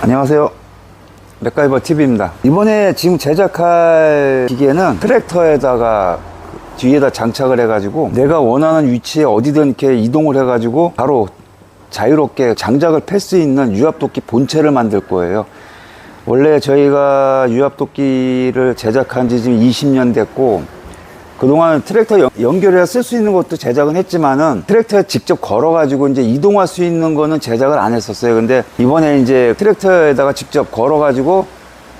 안녕하세요, 맥가이버 TV입니다. 이번에 지금 제작할 기계는 트랙터에다가 뒤에다 장착을 해가지고 내가 원하는 위치에 어디든 이렇게 이동을 해가지고 바로 자유롭게 장작을 팰 수 있는 유압도끼 본체를 만들 거예요. 원래 저희가 유압도끼를 제작한 지 지금 20년 됐고, 그동안 트랙터 연결해서 쓸 수 있는 것도 제작은 했지만은 트랙터에 직접 걸어가지고 이제 이동할 수 있는 거는 제작을 안 했었어요. 근데 이번에 이제 트랙터에다가 직접 걸어가지고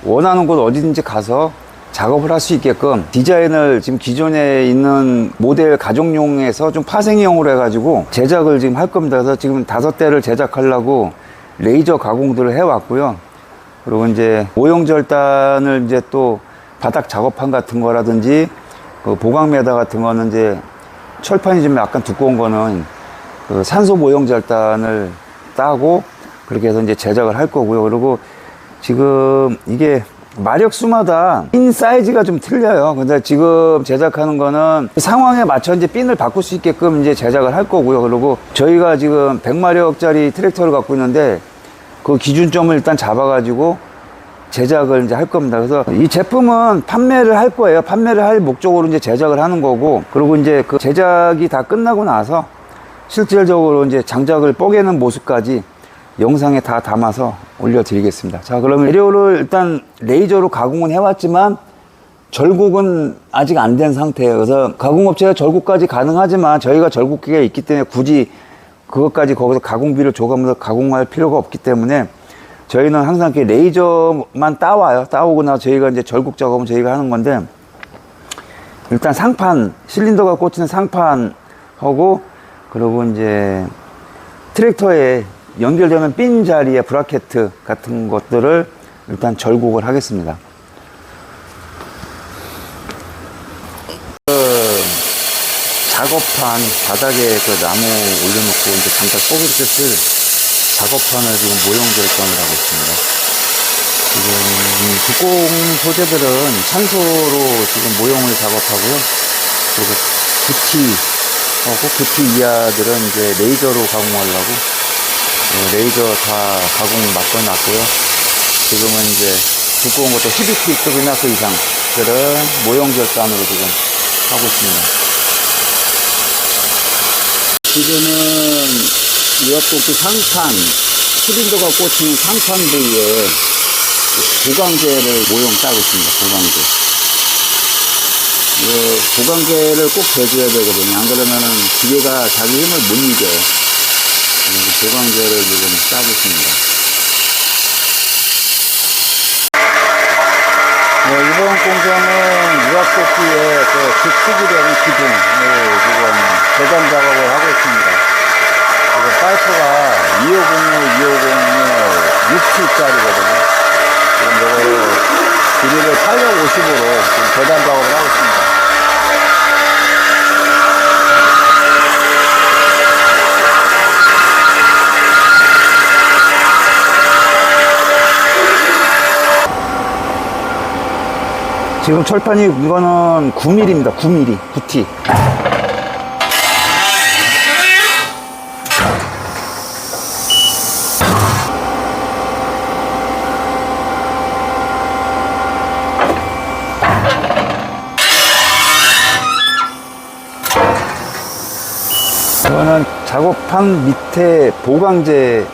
원하는 곳 어디든지 가서 작업을 할 수 있게끔 디자인을 지금 기존에 있는 모델 가족용에서 좀 파생형으로 해가지고 제작을 지금 할 겁니다. 그래서 지금 5대를 제작하려고 레이저 가공들을 해왔고요. 그리고 이제 모형 절단을 이제 또 바닥 작업판 같은 거라든지 그 보강매다 같은 거는 이제 철판이 좀 약간 두꺼운 거는 그 산소 모형 절단을 따고 그렇게 해서 이제 제작을 할 거고요. 그리고 지금 이게 마력수마다 핀 사이즈가 좀 틀려요. 근데 지금 제작하는 거는 상황에 맞춰 이제 핀을 바꿀 수 있게끔 이제 제작을 할 거고요. 그리고 저희가 지금 100마력짜리 트랙터를 갖고 있는데 그 기준점을 일단 잡아가지고 제작을 이제 할 겁니다. 그래서 이 제품은 판매를 할 거예요. 판매를 할 목적으로 이제 제작을 하는 거고, 그리고 이제 그 제작이 다 끝나고 나서 실질적으로 이제 장작을 뽀개는 모습까지 영상에 다 담아서 올려드리겠습니다. 자, 그러면 재료를 일단 레이저로 가공은 해왔지만 절곡은 아직 안 된 상태예요. 그래서 가공업체가 절곡까지 가능하지만 저희가 절곡기가 있기 때문에 굳이 그것까지 거기서 가공비를 줘가면서 가공할 필요가 없기 때문에 저희는 항상 이렇게 레이저만 따와요. 따오고 나서 저희가 이제 절곡 작업은 저희가 하는 건데, 일단 상판, 실린더가 꽂히는 상판하고, 그리고 이제 트랙터에 연결되는 핀 자리에 브라켓 같은 것들을 일단 절곡을 하겠습니다. 작업판 바닥에 그 나무 올려놓고 이제 장작 뽀개를 쓸 작업판을 지금 모형 절단을 하고 있습니다. 지금 두꺼운 소재들은 산소로 지금 모형을 작업하고요. 그리고 구티 이하들은 이제 레이저로 가공하려고 레이저 다 가공 맡겨놨고요. 지금은 이제 두꺼운 것도 12T급이나 그 이상들은 모형 절단으로 지금 하고 있습니다. 지금은 유압도끼 상판, 실린더가 꽂히는 상판 부위에 보강제를 모형 따고 있습니다. 보강제를 꼭 대줘야 되거든요. 안 그러면은 기계가 자기 힘을 못 이겨요. 보강제를 지금 따고 있습니다. 이번 공정은 유압도끼의 주축이 되는 기둥을 지금 재단 작업을 하고 있습니다. 파이프가 250에 60짜리거든요. 지금 이거를 길이를 850으로 지금 계단 작업을 하고 있습니다. 지금 철판이 이거는 9mm입니다. 9mm, 9T. 이거는 작업판 밑에 보강제인데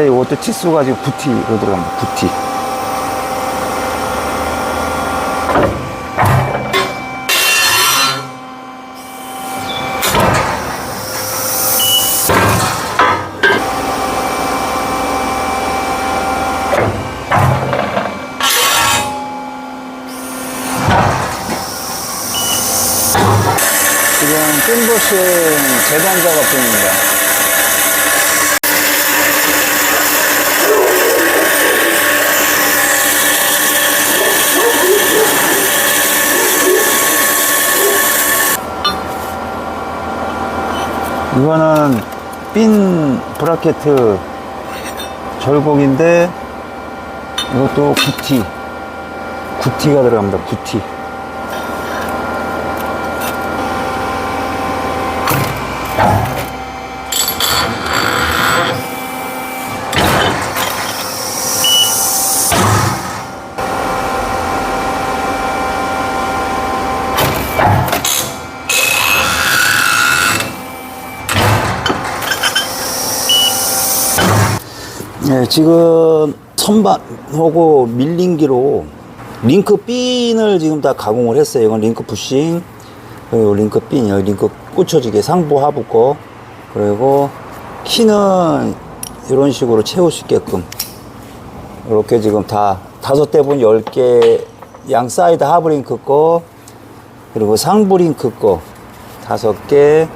이것도 치수가 지금 9T로 들어갑니다. 9T. 지금 핀부싱 재단 작업 중입니다. 이거는 핀 브라켓 절곡인데 이것도 9T가 들어갑니다. 9T. 지금 선반하고 밀링기로 링크 핀을 지금 다 가공을 했어요. 이건 링크 부싱, 그리고 링크 핀, 여기 링크 꽂혀지게 상부 하부 거, 그리고 키는 이런 식으로 채울 수 있게끔 이렇게 지금 다 5대분 10개 양 사이드 하부 링크 거, 그리고 상부 링크 거 5개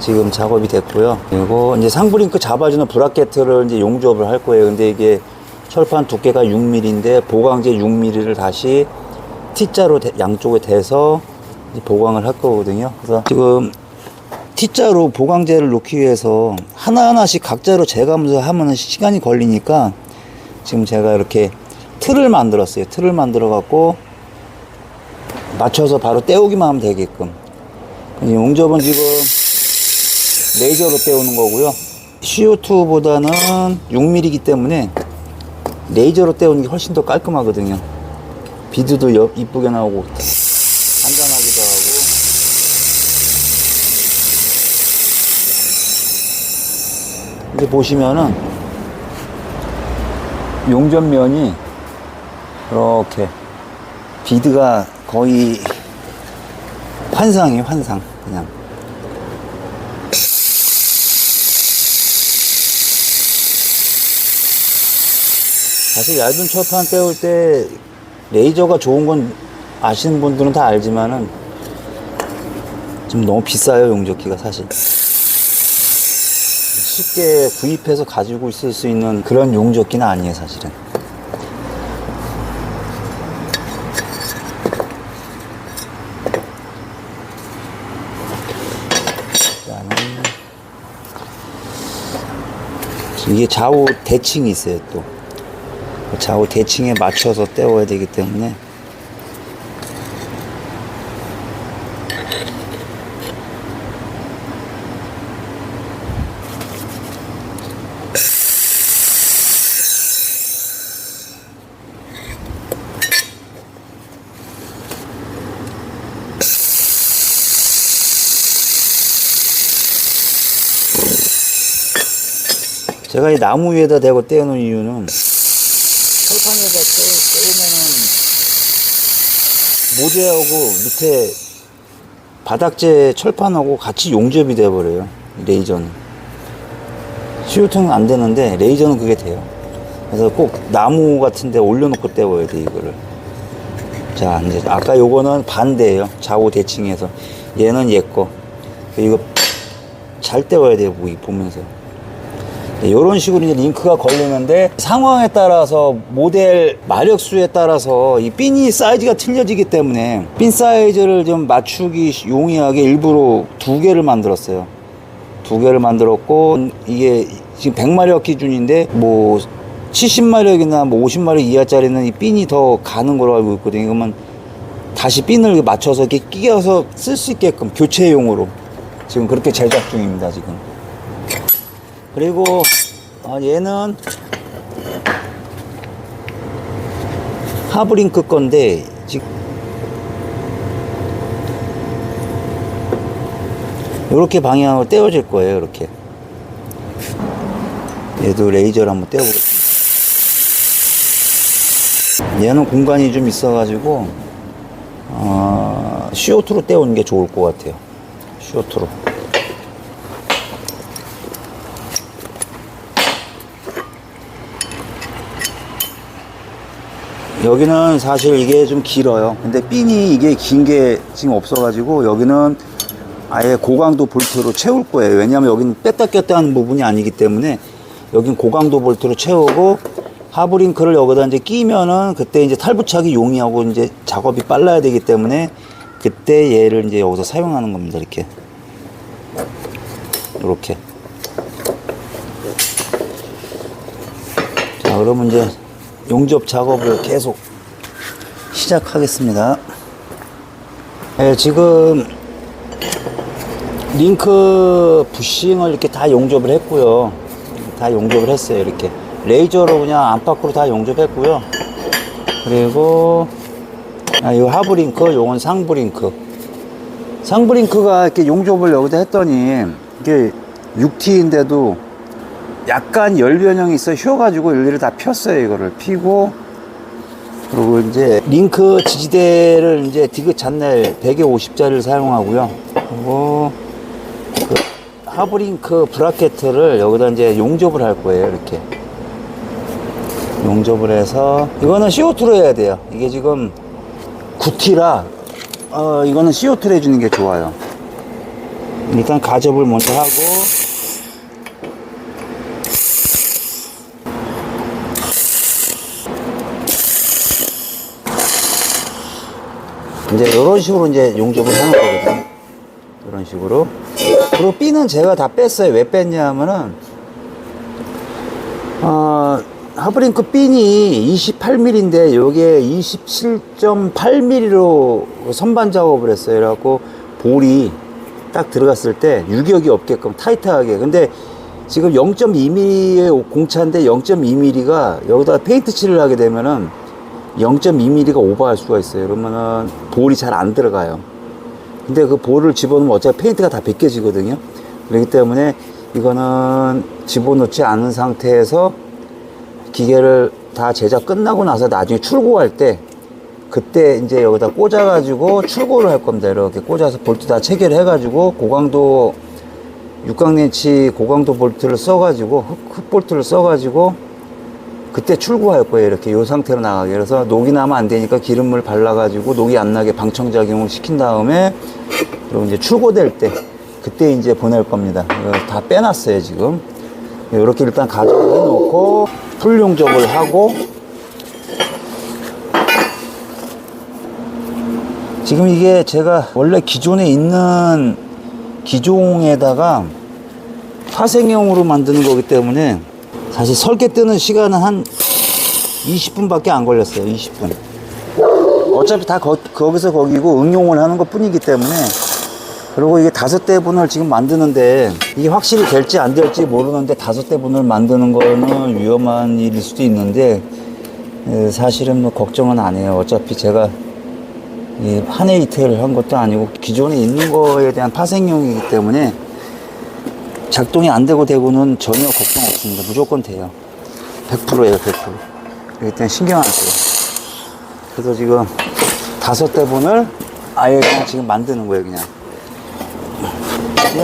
지금 작업이 됐고요. 그리고 이제 상부 링크 잡아주는 브라켓을 이제 용접을 할 거예요. 근데 이게 철판 두께가 6mm인데 보강제 6mm를 다시 T자로 양쪽에 대서 보강을 할 거거든요. 그래서 지금 T자로 보강제를 놓기 위해서 하나하나씩 각자로 재가면서 하면 시간이 걸리니까 지금 제가 이렇게 틀을 만들었어요. 틀을 만들어 갖고 맞춰서 바로 떼우기만 하면 되게끔. 용접은 지금 레이저로 떼우는 거고요. CO2보다는 6mm이기 때문에 레이저로 떼우는 게 훨씬 더 깔끔하거든요. 비드도 이쁘게 나오고 간단하기도 하고. 이제 보시면은 용접면이 이렇게 비드가 거의 환상이에요. 환상. 그냥 사실 얇은 철판 떼울 때 레이저가 좋은 건 아시는 분들은 다 알지만은 좀 너무 비싸요. 용접기가 사실 쉽게 구입해서 가지고 있을 수 있는 그런 용접기는 아니에요. 사실은. 이게 좌우 대칭이 있어요. 또 좌우 대칭에 맞춰서 떼어야 되기 때문에 제가 이 나무 위에다 대고 떼어놓은 이유는 철판에다 떼우면은 모재하고 밑에 바닥재 철판하고 같이 용접이 돼버려요. 레이저는. CO2는 안 되는데 레이저는 그게 돼요. 그래서 꼭 나무 같은 데 올려놓고 떼워야 돼, 이거를. 자, 이제 아까 요거는 반대예요. 좌우 대칭해서. 얘는 얘 거. 이거 잘 떼워야 돼요, 보면서. 이런 식으로 이제 링크가 걸리는데 상황에 따라서 모델 마력수에 따라서 이 핀이 사이즈가 틀려지기 때문에 핀 사이즈를 좀 맞추기 용이하게 일부러 2개를 만들었어요. 2개를 만들었고 이게 지금 100마력 기준인데 뭐 70마력이나 뭐 50마력 이하짜리는 이 핀이 더 가는 걸로 알고 있거든요. 그러면 다시 핀을 맞춰서 이렇게 끼워서 쓸 수 있게끔 교체용으로 지금 그렇게 제작 중입니다. 지금. 그리고 얘는 하브링크 건데 지금 이렇게 방향으로 떼어질 거예요. 이렇게 얘도 레이저를 한번 떼어보겠습니다. 얘는 공간이 좀 있어 가지고 CO2로 떼우는 게 좋을 것 같아요. CO2로. 여기는 사실 이게 좀 길어요. 근데 핀이 이게 긴 게 지금 없어가지고 여기는 아예 고강도 볼트로 채울 거예요. 왜냐하면 여기는 뺐다 꼈다 하는 부분이 아니기 때문에 여긴 고강도 볼트로 채우고 하브링크를 여기다 이제 끼면은 그때 이제 탈부착이 용이하고 이제 작업이 빨라야 되기 때문에 그때 얘를 이제 여기서 사용하는 겁니다. 이렇게. 이렇게. 자, 그러면 이제 용접 작업을 계속 시작하겠습니다. 네, 지금 링크 부싱을 이렇게 다 용접을 했고요. 다 용접을 했어요. 이렇게 레이저로 그냥 안팎으로 다 용접했고요. 그리고 이 하브링크, 요건 상부링크. 상부링크가 이렇게 용접을 여기다 했더니 이게 6T인데도 약간 열 변형이 있어 휘어가지고 일일이 다 폈어요. 이거를 피고, 그리고 이제 링크 지지대를 이제 디귿 잔넬 150짜리를 사용하고요. 그리고 그 하브링크 브라켓을 여기다 이제 용접을 할 거예요. 이렇게 용접을 해서, 이거는 CO2로 해야 돼요. 이게 지금 9T라 이거는 CO2로 해주는 게 좋아요. 일단 가접을 먼저 하고, 이제 이런 식으로 이제 용접을 하는 거거든요. 이런 식으로. 그리고 핀은 제가 다 뺐어요. 왜 뺐냐 하면은 하브링크 핀이 28mm인데 요게 27.8mm로 선반 작업을 했어요. 그래갖고 볼이 딱 들어갔을 때 유격이 없게끔 타이트하게. 근데 지금 0.2mm의 공차인데 0.2mm가 여기다 페인트 칠을 하게 되면은 0.2mm가 오버할 수가 있어요. 그러면은 볼이 잘 안 들어가요. 근데 그 볼을 집어넣으면 어차피 페인트가 다 벗겨지거든요. 그렇기 때문에 이거는 집어넣지 않은 상태에서 기계를 다 제작 끝나고 나서 나중에 출고할 때, 그때 이제 여기다 꽂아가지고 출고를 할 겁니다. 이렇게 꽂아서 볼트 다 체결해 가지고 고강도 6강렌치 고강도 볼트를 써가지고 흑볼트를 써가지고 그때 출고할 거예요. 이렇게 이 상태로 나가게. 그래서 녹이 나면 안 되니까 기름을 발라가지고 녹이 안 나게 방청작용을 시킨 다음에, 그리고 이제 출고될 때 그때 이제 보낼 겁니다. 이거 다 빼놨어요 지금. 이렇게 일단 가져해 놓고 풀 용접을 하고, 지금 이게 제가 원래 기존에 있는 기종에다가 파생형으로 만드는 거기 때문에 사실 설계 뜨는 시간은 한 20분밖에 안 걸렸어요. 20분. 어차피 다 거기서 거기고 응용을 하는 것 뿐이기 때문에. 그리고 이게 5대분을 지금 만드는데 이게 확실히 될지 안 될지 모르는데 5대분을 만드는 거는 위험한 일일 수도 있는데, 사실은 뭐 걱정은 안 해요. 어차피 제가 한 해 이틀 한 것도 아니고 기존에 있는 거에 대한 파생용이기 때문에 작동이 안 되고 되고는 전혀 걱정 없습니다. 무조건 돼요. 100%예요, 100%. 그렇기 때문에 신경 안 써요. 그래서 지금 5대분을 아예 그냥 지금 만드는 거예요, 그냥.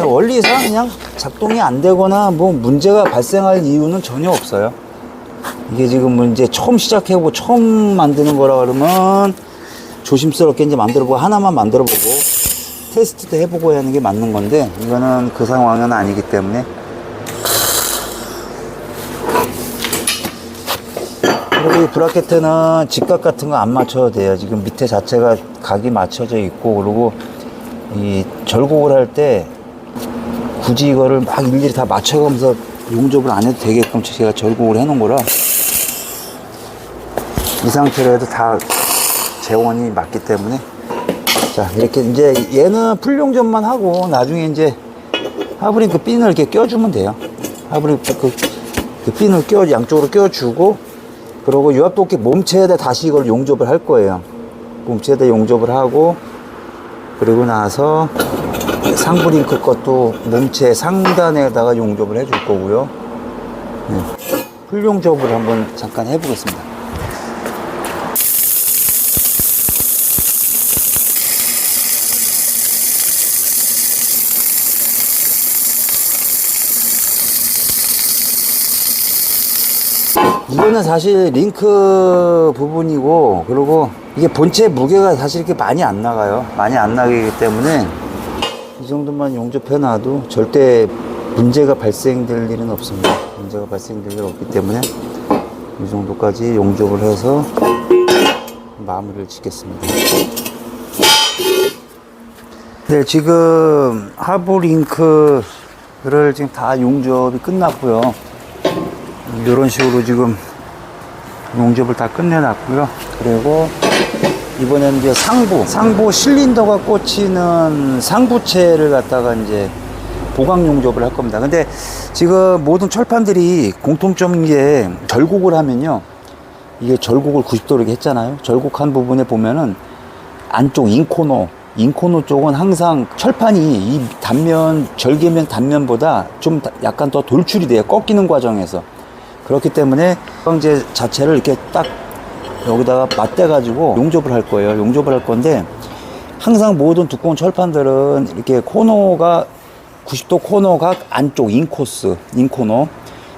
원리상 그냥 작동이 안 되거나 뭐 문제가 발생할 이유는 전혀 없어요. 이게 지금 이제 처음 시작해보고 처음 만드는 거라 그러면 조심스럽게 이제 만들어보고, 하나만 만들어보고 테스트도 해보고 하는 게 맞는 건데, 이거는 그 상황은 아니기 때문에. 그리고 이 브라켓에는 직각 같은 거 안 맞춰도 돼요. 지금 밑에 자체가 각이 맞춰져 있고, 그리고 이 절곡을 할 때 굳이 이거를 막 일일이 다 맞춰가면서 용접을 안 해도 되게끔 제가 절곡을 해 놓은 거라, 이 상태로 해도 다 재원이 맞기 때문에. 자, 이렇게 이제 얘는 풀 용접만 하고 나중에 이제 하브링크 핀을 이렇게 껴주면 돼요. 하브링크 그 핀을 양쪽으로 껴주고, 그리고 유압도끼 몸체에다 다시 이걸 용접을 할 거예요. 몸체에다 용접을 하고, 그리고 나서 상브링크 것도 몸체 상단에다가 용접을 해줄 거고요. 네. 풀 용접을 한번 잠깐 해보겠습니다. 이거는 사실 링크 부분이고, 그리고 이게 본체 무게가 사실 이렇게 많이 안 나가요. 많이 안 나가기 때문에 이 정도만 용접해 놔도 절대 문제가 발생될 일은 없습니다. 문제가 발생될 일 없기 때문에 이 정도까지 용접을 해서 마무리를 짓겠습니다. 네, 지금 하브링크를 지금 다 용접이 끝났고요. 이런 식으로 지금 용접을 다 끝내놨고요. 그리고 이번에는 이제 상부 실린더가 꽂히는 상부체를 갖다가 이제 보강 용접을 할 겁니다. 근데 지금 모든 철판들이 공통점인 게, 절곡을 하면요, 이게 절곡을 90도 이렇게 했잖아요. 절곡한 부분에 보면은 안쪽 인코너 인코노 쪽은 항상 철판이 이 단면, 절개면 단면보다 좀 약간 더 돌출이 돼요. 꺾이는 과정에서. 그렇기 때문에 보강재 자체를 이렇게 딱 여기다가 맞대가지고 용접을 할 거예요. 용접을 할 건데, 항상 모든 두꺼운 철판들은 이렇게 코너가 90도 코너가 안쪽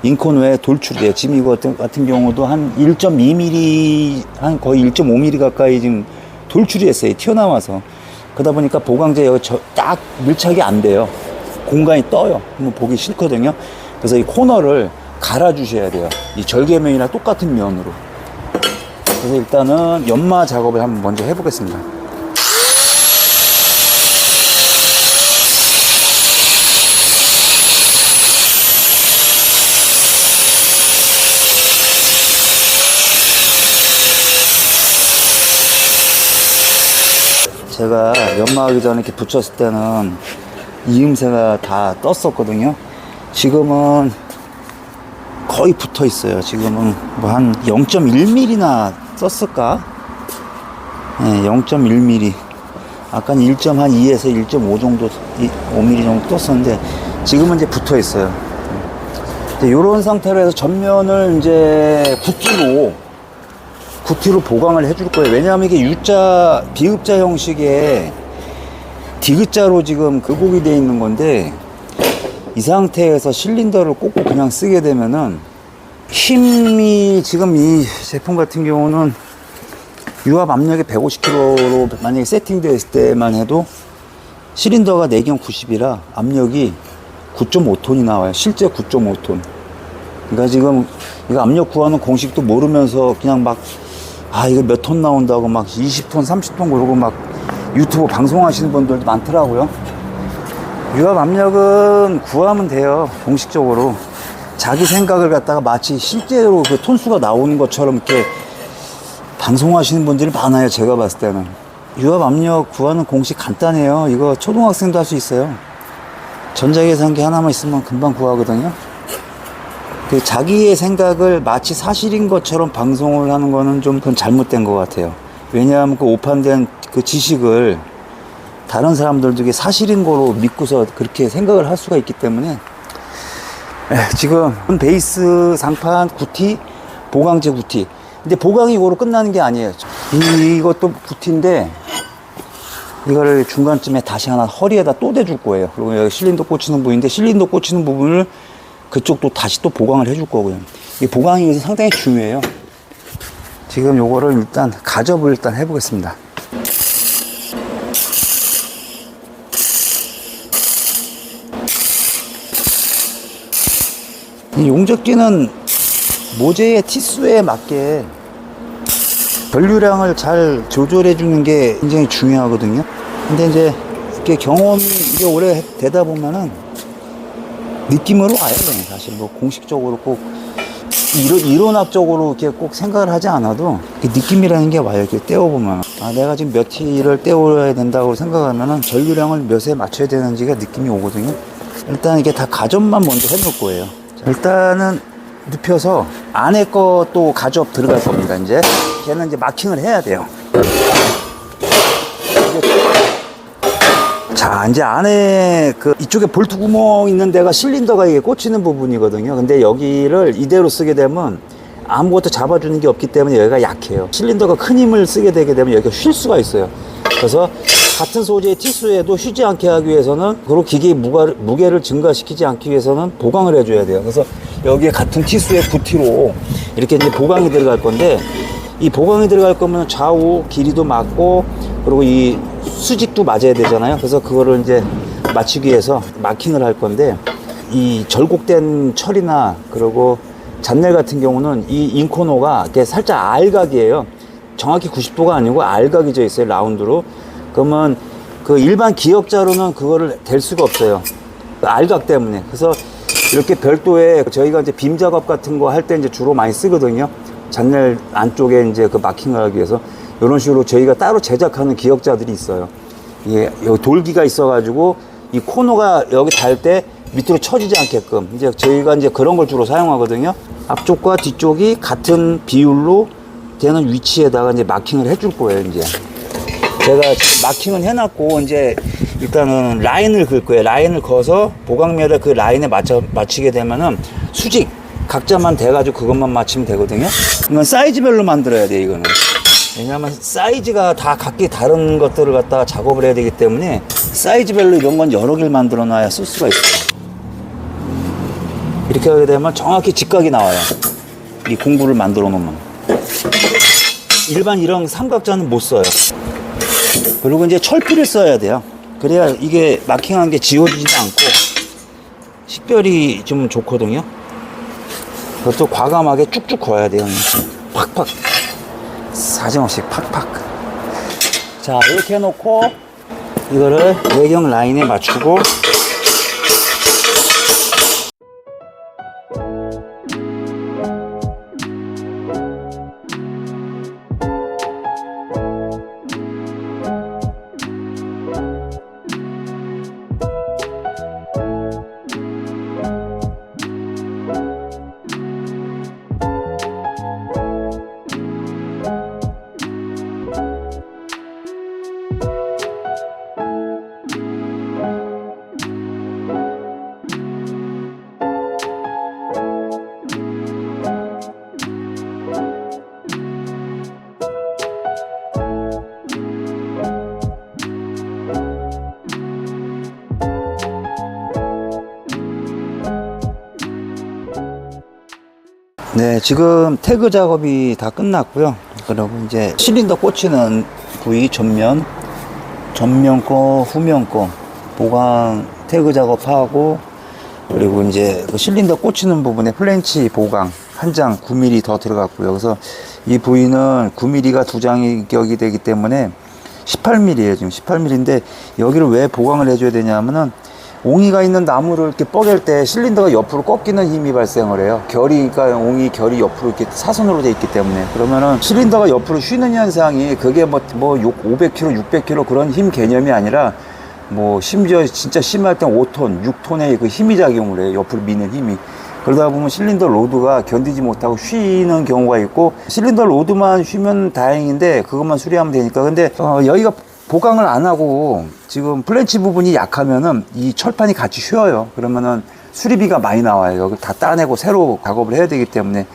인코노에 돌출이 돼요. 지금 이거 같은 경우도 한 1.2mm, 한 거의 1.5mm 가까이 지금 돌출이 했어요. 튀어나와서. 그러다 보니까 보강재 여기 딱 밀착이 안 돼요. 공간이 떠요. 그러면 보기 싫거든요. 그래서 이 코너를 갈아주셔야 돼요. 이 절개면이랑 똑같은 면으로. 그래서 일단은 연마 작업을 한번 먼저 해보겠습니다. 제가 연마하기 전에 이렇게 붙였을 때는 이음새가 다 떴었거든요. 지금은 거의 붙어 있어요. 지금은 뭐 한 0.1mm나 떴을까? 네, 0.1mm. 아까는 1.2에서 1.5 정도, 5mm 정도 떴었는데, 지금은 이제 붙어 있어요. 이런 상태로 해서 전면을 이제 구티로 보강을 해줄 거예요. 왜냐하면 이게 U자, B읍자 형식의 D자로 지금 굴곡이 되어 있는 건데, 이 상태에서 실린더를 꽂고 그냥 쓰게 되면은 힘이, 지금 이 제품 같은 경우는 유압 압력이 150kg로 만약에 세팅되었을 때만 해도 실린더가 내경 90이라 압력이 9.5톤이 나와요. 실제 9.5톤. 그러니까 지금 이거 압력 구하는 공식도 모르면서 그냥 막, 이거 몇 톤 나온다고 막 20톤, 30톤 그러고 막 유튜브 방송하시는 분들도 많더라고요. 유압 압력은 구하면 돼요. 공식적으로. 자기 생각을 갖다가 마치 실제로 그 톤수가 나오는 것처럼 이렇게 방송하시는 분들이 많아요. 제가 봤을 때는. 유압 압력 구하는 공식 간단해요. 이거 초등학생도 할 수 있어요. 전자계산기 하나만 있으면 금방 구하거든요. 그 자기의 생각을 마치 사실인 것처럼 방송을 하는 거는 좀 그건 잘못된 것 같아요. 왜냐하면 그 오판된 그 지식을 다른 사람들도 이게 사실인 거로 믿고서 그렇게 생각을 할 수가 있기 때문에, 지금 베이스 상판 구티, 보강재 구티. 근데 보강이 이거로 끝나는 게 아니에요. 이것도 구티인데 이거를 중간쯤에 다시 하나 허리에다 또 대줄 거예요. 그리고 여기 실린더 꽂히는 부분인데, 실린더 꽂히는 부분을 그쪽도 다시 또 보강을 해줄 거고요. 이 보강이 상당히 중요해요. 지금 요거를 일단 가접을 일단 해보겠습니다. 이 용접기는 모재의 티수에 맞게 전류량을 잘 조절해 주는 게 굉장히 중요하거든요. 근데 이제 이렇게 경험이 이게 오래 되다 보면은 느낌으로 와요. 사실 뭐 공식적으로 꼭 이론학적으로 이렇게 꼭 생각을 하지 않아도 느낌이라는 게 와요. 이렇게 떼어보면, 내가 지금 몇 T를 떼어야 된다고 생각하면은 전류량을 몇에 맞춰야 되는지가 느낌이 오거든요. 일단 이게 다 가접만 먼저 해놓을 거예요. 자, 일단은 눕혀서 안에 것도 가접 들어갈 겁니다. 이제 걔는 이제 마킹을 해야 돼요. 자, 이제 안에 이쪽에 볼트 구멍 있는 데가 실린더가 이게 꽂히는 부분이거든요. 근데 여기를 이대로 쓰게 되면 아무것도 잡아주는 게 없기 때문에 여기가 약해요. 실린더가 큰 힘을 쓰게 되게 되면 여기가 휠 수가 있어요. 그래서 같은 소재의 티수에도 휘지 않게 하기 위해서는, 그리고 기계의 무게를 증가시키지 않기 위해서는 보강을 해줘야 돼요. 그래서 여기에 같은 티수의 구티로 이렇게 이제 보강이 들어갈 건데, 이 보강이 들어갈 거면 좌우 길이도 맞고, 그리고 이 수직도 맞아야 되잖아요. 그래서 그거를 이제 맞추기 위해서 마킹을 할 건데, 이 절곡된 철이나 그리고 잔넬 같은 경우는 이 인코노가 이렇게 살짝 알각이에요. 정확히 90도가 아니고 알각이 져 있어요. 라운드로. 그러면 그 일반 기역자로는 그거를 댈 수가 없어요. 알각 때문에. 그래서 이렇게 별도의, 저희가 이제 빔 작업 같은 거 할 때 이제 주로 많이 쓰거든요. 잔넬 안쪽에 이제 그 마킹을 하기 위해서 이런 식으로 저희가 따로 제작하는 기역자들이 있어요. 이게 여기 돌기가 있어가지고 이 코너가 여기 닿을 때 밑으로 쳐지지 않게끔 이제 저희가 이제 그런 걸 주로 사용하거든요. 앞쪽과 뒤쪽이 같은 비율로 되는 위치에다가 이제 마킹을 해줄 거예요. 이제 제가 지금 마킹은 해놨고 이제 일단은 라인을 그을 거예요. 라인을 그어서 보강매달 그 라인에 맞추게 되면은 수직 각자만 돼가지고 그것만 맞추면 되거든요. 이건 사이즈별로 만들어야 돼 이거는. 왜냐하면 사이즈가 다 각기 다른 것들을 갖다가 작업을 해야 되기 때문에 사이즈별로 이런 건 여러 개를 만들어 놔야 쓸 수가 있어요. 이렇게 하게 되면 정확히 직각이 나와요. 이 공구를 만들어 놓으면. 일반 이런 삼각자는 못 써요. 그리고 이제 철피를 써야 돼요. 그래야 이게 마킹한 게 지워지지 않고 식별이 좀 좋거든요. 그것도 과감하게 쭉쭉 그어야 돼요. 팍팍. 사정없이 팍팍. 자, 이렇게 해놓고 이거를 외경 라인에 맞추고 네, 지금 태그 작업이 다 끝났고요. 그리고 이제 실린더 꽂히는 부위 전면 거, 후면 거 보강 태그 작업하고, 그리고 이제 그 실린더 꽂히는 부분에 플랜치 보강 한 장 9mm 더 들어갔고요. 그래서 이 부위는 9mm가 두 장이 격이 되기 때문에 18mm예요. 지금 18mm인데 여기를 왜 보강을 해줘야 되냐면은 옹이가 있는 나무를 이렇게 뻐갤 때 실린더가 옆으로 꺾이는 힘이 발생을 해요. 그러니까 옹이 결이 옆으로 이렇게 사선으로 돼 있기 때문에. 그러면은 실린더가 옆으로 쉬는 현상이 그게 뭐 500kg, 600kg 그런 힘 개념이 아니라 뭐 심지어 진짜 심할 땐 5톤, 6톤의 그 힘이 작용을 해요. 옆으로 미는 힘이. 그러다 보면 실린더 로드가 견디지 못하고 쉬는 경우가 있고, 실린더 로드만 쉬면 다행인데 그것만 수리하면 되니까. 근데 여기가 보강을 안 하고 지금 플랜치 부분이 약하면은 이 철판이 같이 쉬어요. 그러면은 수리비가 많이 나와요. 여기 다 따내고 새로 작업을 해야 되기 때문에.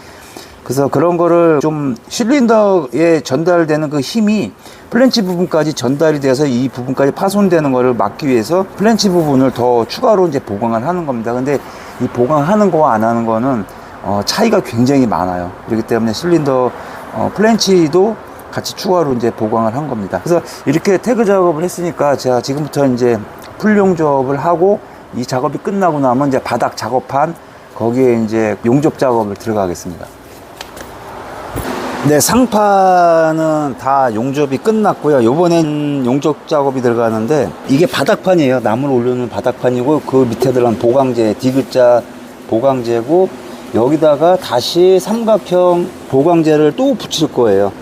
그래서 그런 거를 좀 실린더에 전달되는 그 힘이 플랜치 부분까지 전달이 돼서 이 부분까지 파손되는 거를 막기 위해서 플랜치 부분을 더 추가로 이제 보강을 하는 겁니다. 근데 이 보강하는 거와 안 하는 거는 차이가 굉장히 많아요. 그렇기 때문에 실린더 플랜치도 같이 추가로 이제 보강을 한 겁니다. 그래서 이렇게 태그 작업을 했으니까 제가 지금부터 이제 풀 용접을 하고, 이 작업이 끝나고 나면 이제 바닥 작업한 거기에 이제 용접 작업을 들어가겠습니다. 네, 상판은 다 용접이 끝났고요. 요번엔 용접 작업이 들어가는데 이게 바닥판이에요. 나무를 올려놓은 바닥판이고, 그 밑에 들어간 보강재, 디귿자 보강재고, 여기다가 다시 삼각형 보강재를 또 붙일 거예요.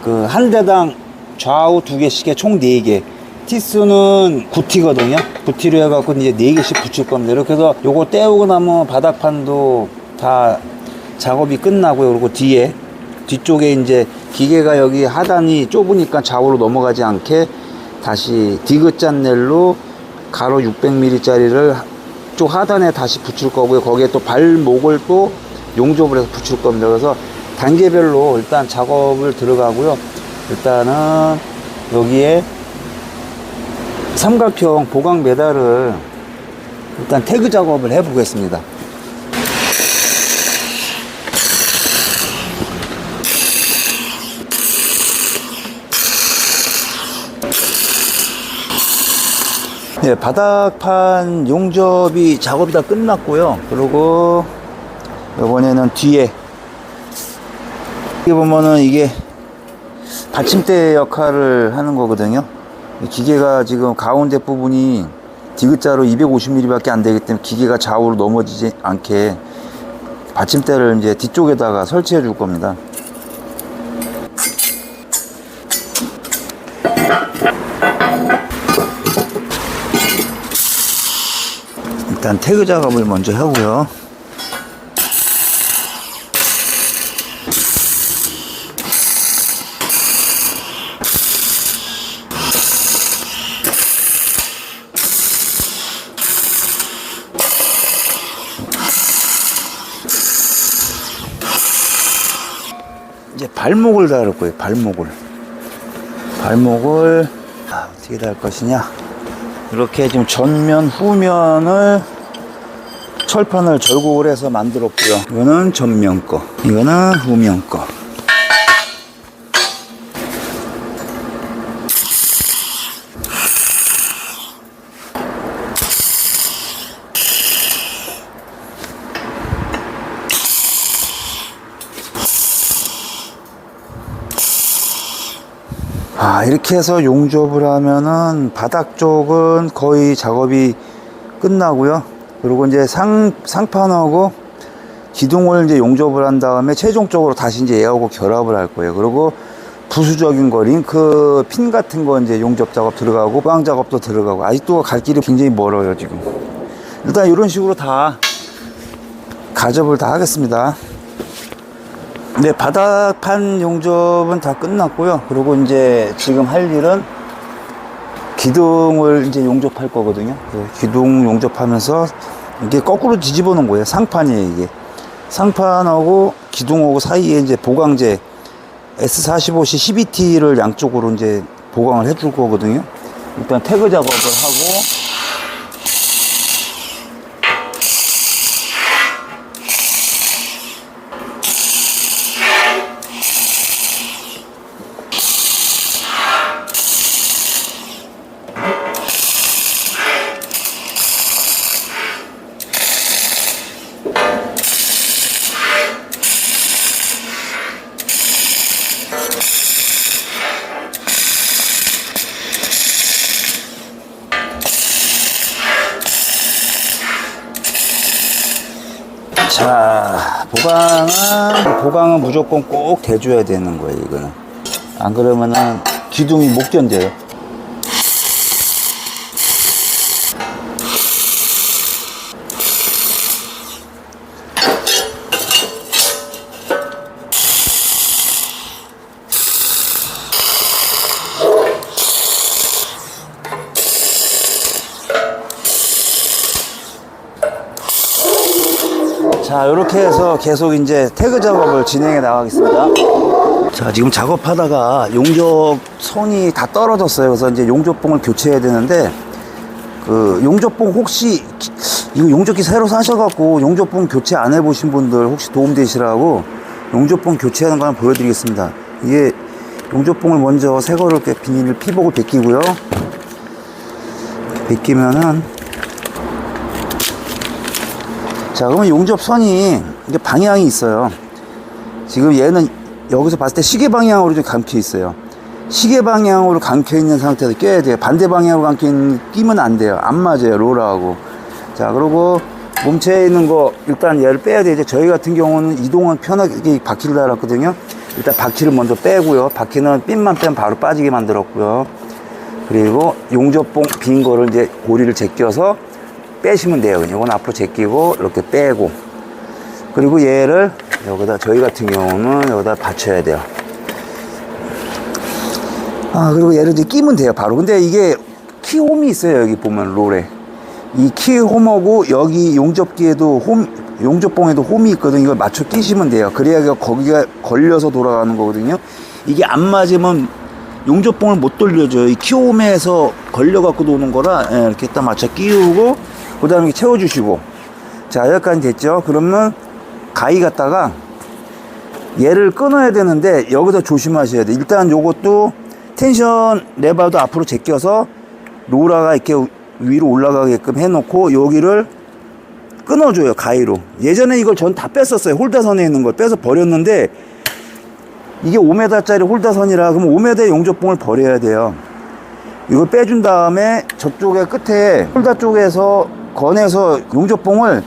그 한 대당 좌우 2개씩에 총 4개. 티스는 9T거든요. 9T로 해갖고 이제 4개씩 붙일 겁니다. 이렇게 해서 요거 떼우고 나면 바닥판도 다 작업이 끝나고요. 그리고 뒤쪽에 이제 기계가 여기 하단이 좁으니까 좌우로 넘어가지 않게 다시 디귿 짠넬로 가로 600mm 짜리를 쪽 하단에 다시 붙일 거고요. 거기에 또 발목을 또 용접을 해서 붙일 겁니다. 그래서 단계별로 일단 작업을 들어가고요. 일단은 여기에 삼각형 보강 메달을 일단 태그 작업을 해 보겠습니다. 네, 바닥판 용접이 작업이 다 끝났고요. 그리고 이번에는 뒤에 이게 보면은 이게 받침대 역할을 하는 거거든요. 기계가 지금 가운데 부분이 디귿자로 250mm 밖에 안 되기 때문에 기계가 좌우로 넘어지지 않게 받침대를 이제 뒤쪽에다가 설치해 줄 겁니다. 일단 태그 작업을 먼저 하고요. 이제 발목을 달을 거예요. 발목을 어떻게 달 것이냐. 이렇게 지금 전면 후면을 철판을 절곡을 해서 만들었고요. 이거는 전면 거, 이거는 후면 거. 이렇게 해서 용접을 하면은 바닥 쪽은 거의 작업이 끝나고요. 그리고 이제 상판하고 기둥을 이제 용접을 한 다음에 최종적으로 다시 이제 얘하고 결합을 할 거예요. 그리고 부수적인 거, 링크 핀 같은 거 이제 용접 작업 들어가고 보강 작업도 들어가고, 아직도 갈 길이 굉장히 멀어요, 지금. 일단 이런 식으로 다 가접을 다 하겠습니다. 네, 바닥판 용접은 다 끝났고요. 그리고 이제 지금 할 일은 기둥을 이제 용접할 거거든요. 기둥 용접하면서 이게 거꾸로 뒤집어 놓은 거예요. 상판이에요, 이게. 상판하고 기둥하고 사이에 이제 보강제 S45C CBT를 양쪽으로 이제 보강을 해줄 거거든요. 일단 태그 작업을 하고, 자, 보강은 무조건 꼭 대줘야 되는 거예요, 이거는. 안 그러면은 기둥이 못 견뎌요. 자, 이렇게 해서 계속 이제 태그 작업을 진행해 나가겠습니다. 자, 지금 작업하다가 용접선이 다 떨어졌어요. 그래서 이제 용접봉을 교체해야 되는데, 그 용접봉 혹시 이거 용접기 새로 사셔갖고 용접봉 교체 안 해보신 분들 혹시 도움되시라고 용접봉 교체하는 거 하나 보여드리겠습니다. 이게 용접봉을 먼저 새 거를 이렇게 비닐 피복을 벗기고요. 벗기면은, 자, 그러면 용접선이 이게 방향이 있어요. 지금 얘는 여기서 봤을 때 시계 방향으로 좀 감겨 있어요. 시계 방향으로 감겨 있는 상태에서 껴야 돼요. 반대 방향으로 감겨 있는 끼면 안 돼요. 안 맞아요, 롤하고. 자, 그리고 몸체에 있는 거 일단 얘를 빼야 돼요. 이제 저희 같은 경우는 이동은 편하게 바퀴를 달았거든요. 일단 바퀴를 먼저 빼고요. 바퀴는 핀만 빼면 바로 빠지게 만들었고요. 그리고 용접봉 빈 거를 이제 고리를 제껴서 빼시면 돼요. 이건 앞으로 제끼고 이렇게 빼고, 그리고 얘를 여기다, 저희 같은 경우는 여기다 받쳐야 돼요. 그리고 얘를 이제 끼면 돼요, 바로. 근데 이게 키홈이 있어요. 여기 보면 롤에 이 키홈하고 여기 용접기에도 용접봉에도 홈이 있거든요. 이걸 맞춰 끼시면 돼요. 그래야 거기가 걸려서 돌아가는 거거든요. 이게 안 맞으면 용접봉을 못 돌려줘요. 이 키홈에서 걸려갖고 노는 거라, 이렇게 딱 맞춰 끼우고, 그 다음에 채워주시고. 자, 여기까지 됐죠. 그러면 가위 갖다가 얘를 끊어야 되는데 여기서 조심하셔야 돼요. 일단 요것도 텐션 레버도 앞으로 제껴서 로라가 이렇게 위로 올라가게끔 해놓고 여기를 끊어줘요, 가위로. 예전에 이걸 전 다 뺐었어요. 홀다선에 있는 걸 빼서 버렸는데, 이게 5m짜리 홀다선이라, 그러면 5m의 용접봉을 버려야 돼요. 이걸 빼준 다음에 저쪽에 끝에 홀다 쪽에서 건에서 용접봉을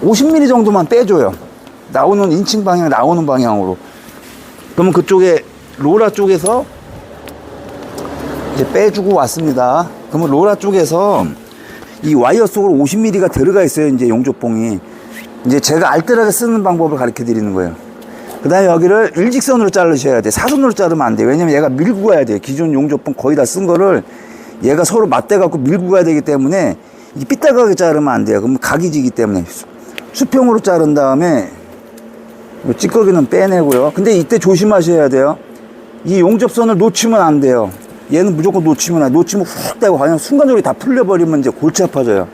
50mm 정도만 빼줘요. 나오는 인칭 방향, 나오는 방향으로. 그러면 그쪽에 로라 쪽에서 이제 빼주고 왔습니다. 그러면 로라 쪽에서 이 와이어 속으로 50mm가 들어가 있어요. 이제 용접봉이. 이제 제가 알뜰하게 쓰는 방법을 가르쳐 드리는 거예요. 그 다음에 여기를 일직선으로 자르셔야 돼요. 사선으로 자르면 안 돼요. 왜냐면 얘가 밀고 가야 돼요. 기존 용접봉 거의 다 쓴 거를 얘가 서로 맞대 갖고 밀고 가야 되기 때문에 이 삐딱하게 자르면 안 돼요. 그러면 각이 지기 때문에 수평으로 자른 다음에 찌꺼기는 빼내고요. 근데 이때 조심하셔야 돼요. 이 용접선을 놓치면 안 돼요. 얘는 무조건 놓치면 안 돼. 놓치면 훅 떼고 그냥 순간적으로 다 풀려버리면 이제 골치 아파져요.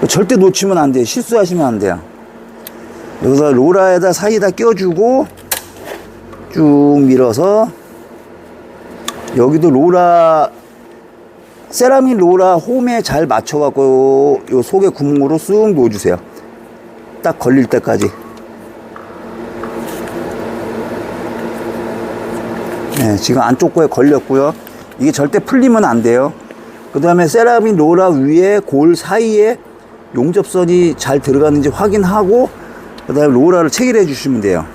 절대 놓치면 안 돼요. 실수하시면 안 돼요. 여기서 로라에다 사이에다 껴주고 쭉 밀어서 여기도 로라 세라믹 로라 홈에 잘 맞춰갖고 요 속에 구멍으로 쑥 놓아주세요. 딱 걸릴 때까지. 네, 지금 안쪽 거에 걸렸고요. 이게 절대 풀리면 안 돼요. 그 다음에 세라믹 로라 위에 골 사이에 용접선이 잘 들어가는지 확인하고 그 다음에 로라를 체결해 주시면 돼요.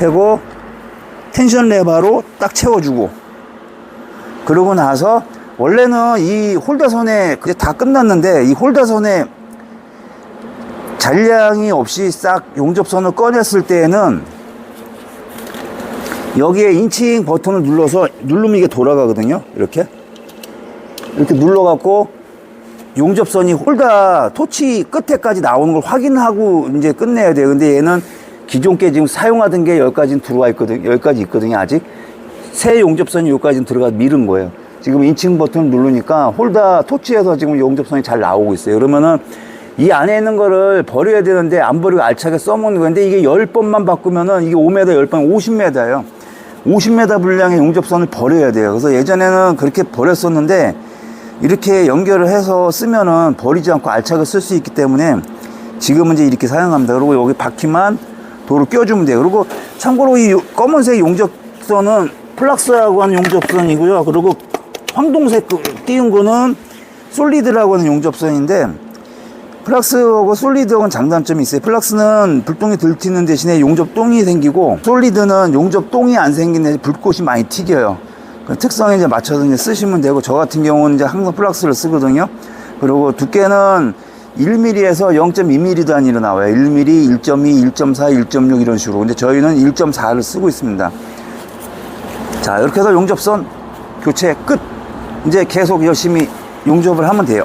하고 텐션 레바로 딱 채워주고, 그러고 나서 원래는 이 홀더선에 그게 다 끝났는데 이 홀더선에 잔량이 없이 싹 용접선을 꺼냈을 때에는 여기에 인칭 버튼을 눌러서 누르면 이게 돌아가거든요. 이렇게 눌러갖고 용접선이 홀더 토치 끝에까지 나오는 걸 확인하고 이제 끝내야 돼요. 근데 얘는 기존 게 지금 사용하던 게 여기까지 들어와 있거든요. 여기까지 있거든요. 아직 새 용접선이 여기까지 들어가 미른 거예요. 지금 인칭 버튼을 누르니까 홀더 토치에서 지금 용접선이 잘 나오고 있어요. 그러면은 이 안에 있는 거를 버려야 되는데 안 버리고 알차게 써먹는 건데, 이게 10번만 바꾸면은 이게 5m, 10번 50m예요. 50m 분량의 용접선을 버려야 돼요. 그래서 예전에는 그렇게 버렸었는데 이렇게 연결을 해서 쓰면은 버리지 않고 알차게 쓸 수 있기 때문에 지금은 이제 이렇게 사용합니다. 그리고 여기 바퀴만 도로 껴주면 돼요. 그리고 참고로 이 검은색 용접선은 플락스라고 하는 용접선이고요. 그리고 황동색 띄운 거는 솔리드라고 하는 용접선인데, 플락스하고 솔리드하고는 장단점이 있어요. 플락스는 불똥이 덜 튀는 대신에 용접똥이 생기고, 솔리드는 용접똥이 안 생기는 불꽃이 많이 튀겨요. 그 특성에 이제 맞춰서 이제 쓰시면 되고, 저 같은 경우는 이제 항상 플락스를 쓰거든요. 그리고 두께는 1mm에서 0.2mm 단위로 나와요. 1mm, 1.2, 1.4, 1.6 이런 식으로. 근데 저희는 1.4를 쓰고 있습니다. 자, 이렇게 해서 용접선 교체 끝. 이제 계속 열심히 용접을 하면 돼요.